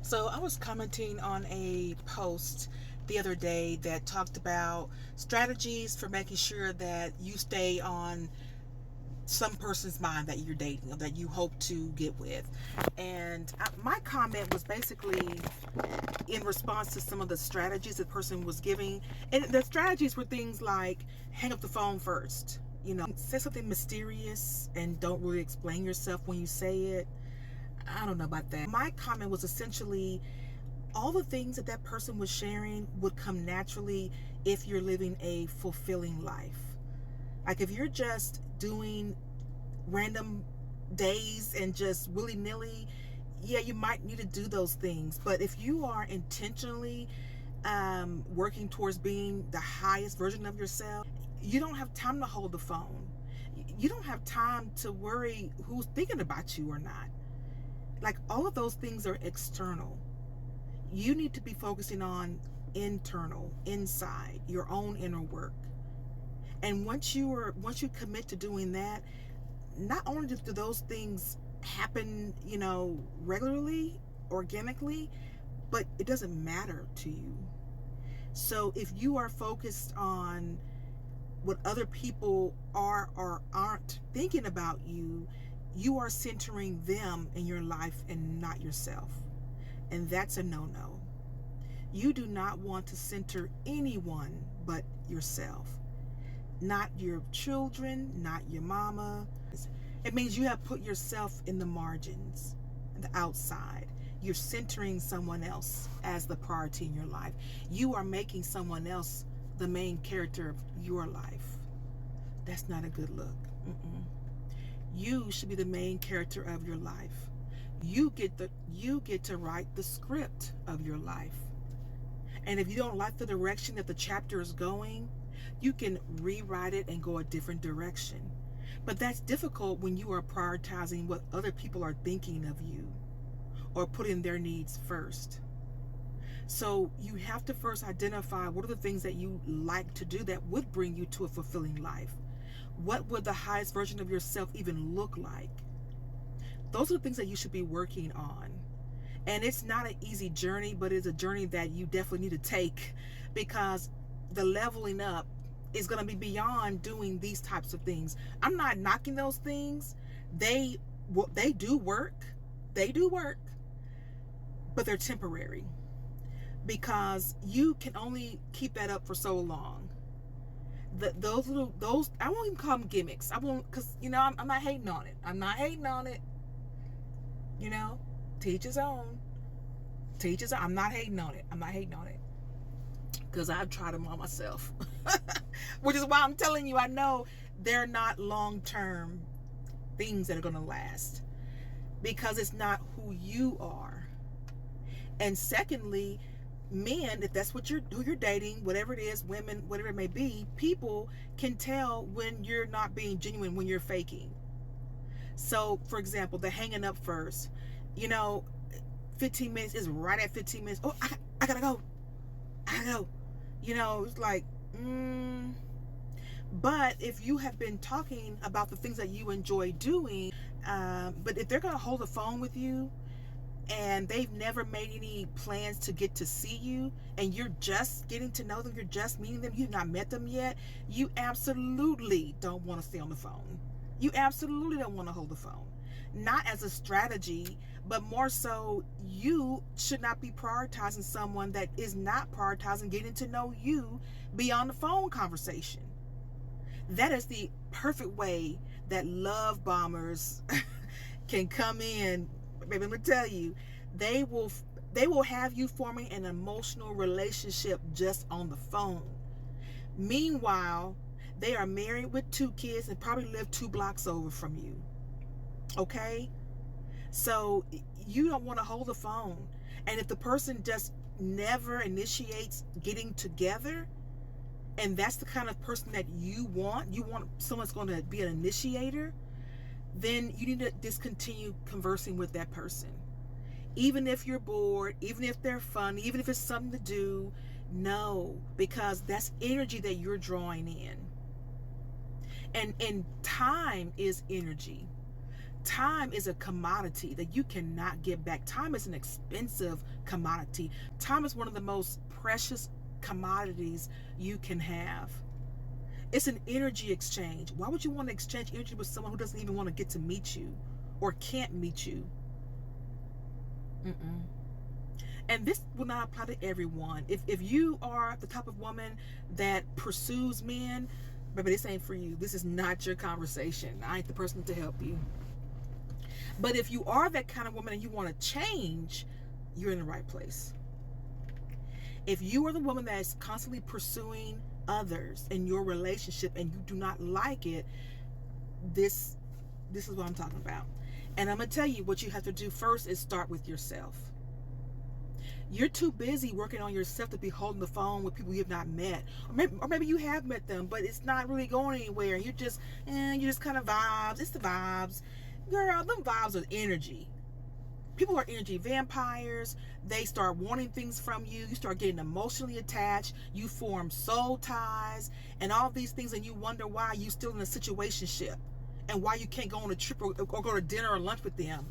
So I was commenting on a post the other day that talked about strategies for making sure that you stay on some person's mind that you're dating or that you hope to get with. And my comment was basically in response to some of the strategies the person was giving. And the strategies were things like hang up the phone first. Say something mysterious and don't really explain yourself when you say it. I don't know about that. My comment was essentially all the things that that person was sharing would come naturally if you're living a fulfilling life. Like if you're just doing random days and just willy-nilly, yeah, you might need to do those things. But if you are intentionally working towards being the highest version of yourself, you don't have time to hold the phone. You don't have time to worry who's thinking about you or not. Like all of those things are external. You need to be focusing on internal, inside, your own inner work. And once you commit to doing that, not only do those things happen, regularly, organically, but it doesn't matter to you. So if you are focused on what other people are or aren't thinking about you, you are centering them in your life and not yourself. And that's a no-no. You do not want to center anyone but yourself. Not your children, not your mama. It means you have put yourself in the margins, the outside. You're centering someone else as the priority in your life. You are making someone else the main character of your life. That's not a good look. You should be the main character of your life. You get to write the script of your life. And if you don't like the direction that the chapter is going, you can rewrite it and go a different direction. But that's difficult when you are prioritizing what other people are thinking of you or putting their needs first. So you have to first identify what are the things that you like to do that would bring you to a fulfilling life. What would the highest version of yourself even look like? Those are the things that you should be working on. And it's not an easy journey, but it's a journey that you definitely need to take, because the leveling up is going to be beyond doing these types of things. I'm not knocking those things. They do work. They do work. But they're temporary, because you can only keep that up for so long. Those I won't even call them gimmicks. I won't, because I'm not hating on it. I'm not hating on it. Teach his own. Teach his own. I'm not hating on it. I'm not hating on it, because I've tried them on myself. Which is why I'm telling you, I know they're not long-term things that are going to last, because it's not who you are. And secondly, men, if that's who you're dating, whatever it is, women, whatever it may be, people can tell when you're not being genuine, when you're faking. So, for example, the hanging up first. 15 minutes is right at 15 minutes. Oh, I gotta go. It's like, But if you have been talking about the things that you enjoy doing, but if they're gonna hold the phone with you and they've never made any plans to get to see you, and you're just getting to know them, you're just meeting them, you've not met them yet, you absolutely don't want to stay on the phone. You absolutely don't want to hold the phone. Not as a strategy, but more so, you should not be prioritizing someone that is not prioritizing getting to know you beyond the phone conversation. That is the perfect way that love bombers can come in. Baby, let me tell you, they will have you forming an emotional relationship just on the phone. Meanwhile, they are married with 2 kids and probably live 2 blocks over from you. Okay? So you don't want to hold the phone. And if the person just never initiates getting together, and that's the kind of person that you want someone that's going to be an initiator, then you need to discontinue conversing with that person. Even if you're bored, even if they're fun, even if it's something to do, no, because that's energy that you're drawing in. And time is energy. Time is a commodity that you cannot get back. Time is an expensive commodity. Time is one of the most precious commodities you can have. It's an energy exchange. Why would you want to exchange energy with someone who doesn't even want to get to meet you or can't meet you? Mm-mm. And this will not apply to everyone. If you are the type of woman that pursues men, baby, this ain't for you. This is not your conversation. I ain't the person to help you. But if you are that kind of woman and you want to change, you're in the right place. If you are the woman that is constantly pursuing others in your relationship and you do not like it, this is what I'm talking about. And I'm going to tell you what you have to do first is start with yourself. You're too busy working on yourself to be holding the phone with people you have not met. Or maybe you have met them, but it's not really going anywhere. You're just kind of vibes. It's the vibes. Girl, them vibes are energy. People are energy vampires. They start wanting things from you. You start getting emotionally attached. You form soul ties and all these things, and you wonder why you still in a situationship and why you can't go on a trip or go to dinner or lunch with them.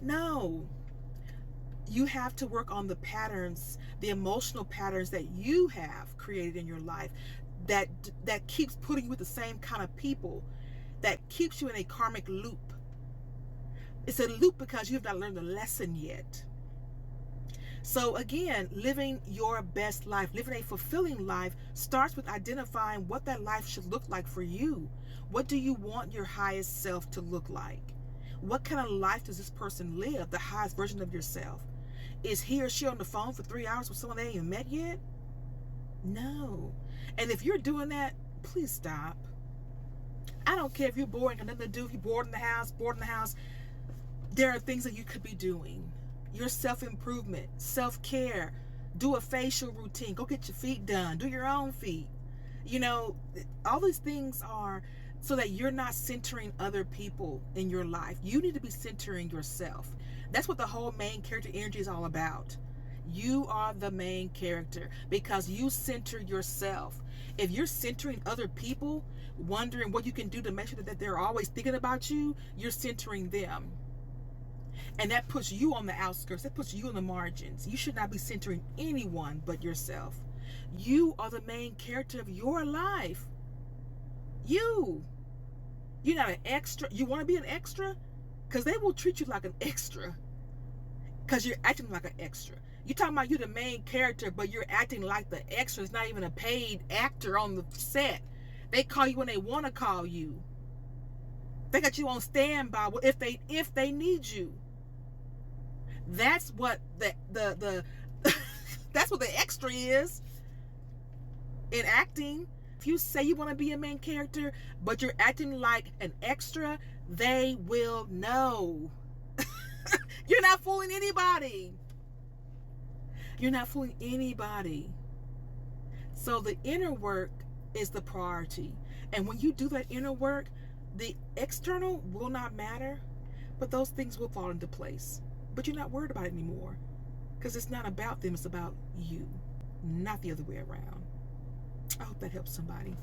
No. You have to work on the patterns, the emotional patterns that you have created in your life that keeps putting you with the same kind of people, that keeps you in a karmic loop. It's a loop because you have not learned the lesson yet. So again, living your best life, living a fulfilling life starts with identifying what that life should look like for you. What do you want your highest self to look like? What kind of life does this person live, the highest version of yourself? Is he or she on the phone for 3 hours with someone they ain't even met yet? No. And if you're doing that, please stop. I don't care if you're bored and got nothing to do, if you're bored in the house, there are things that you could be doing. Your self-improvement, self-care, do a facial routine, go get your feet done, do your own feet. You know, all these things are so that you're not centering other people in your life. You need to be centering yourself. That's what the whole main character energy is all about. You are the main character because you center yourself. If you're centering other people, wondering what you can do to make sure that they're always thinking about you, you're centering them. And that puts you on the outskirts. That puts you in the margins. You should not be centering anyone but yourself. You are the main character of your life. You're not an extra. You want to be an extra? Because they will treat you like an extra. Because you're acting like an extra. You're talking about you're the main character, but you're acting like the extra. It's not even a paid actor on the set. They call you when they want to call you. They got you on standby if they need you. That's what the that's what the extra is in acting. If you say you want to be a main character, but you're acting like an extra, they will know. You're not fooling anybody. You're not fooling anybody. So the inner work is the priority. And when you do that inner work, the external will not matter, but those things will fall into place. But you're not worried about it anymore because it's not about them. It's about you, not the other way around. I hope that helps somebody.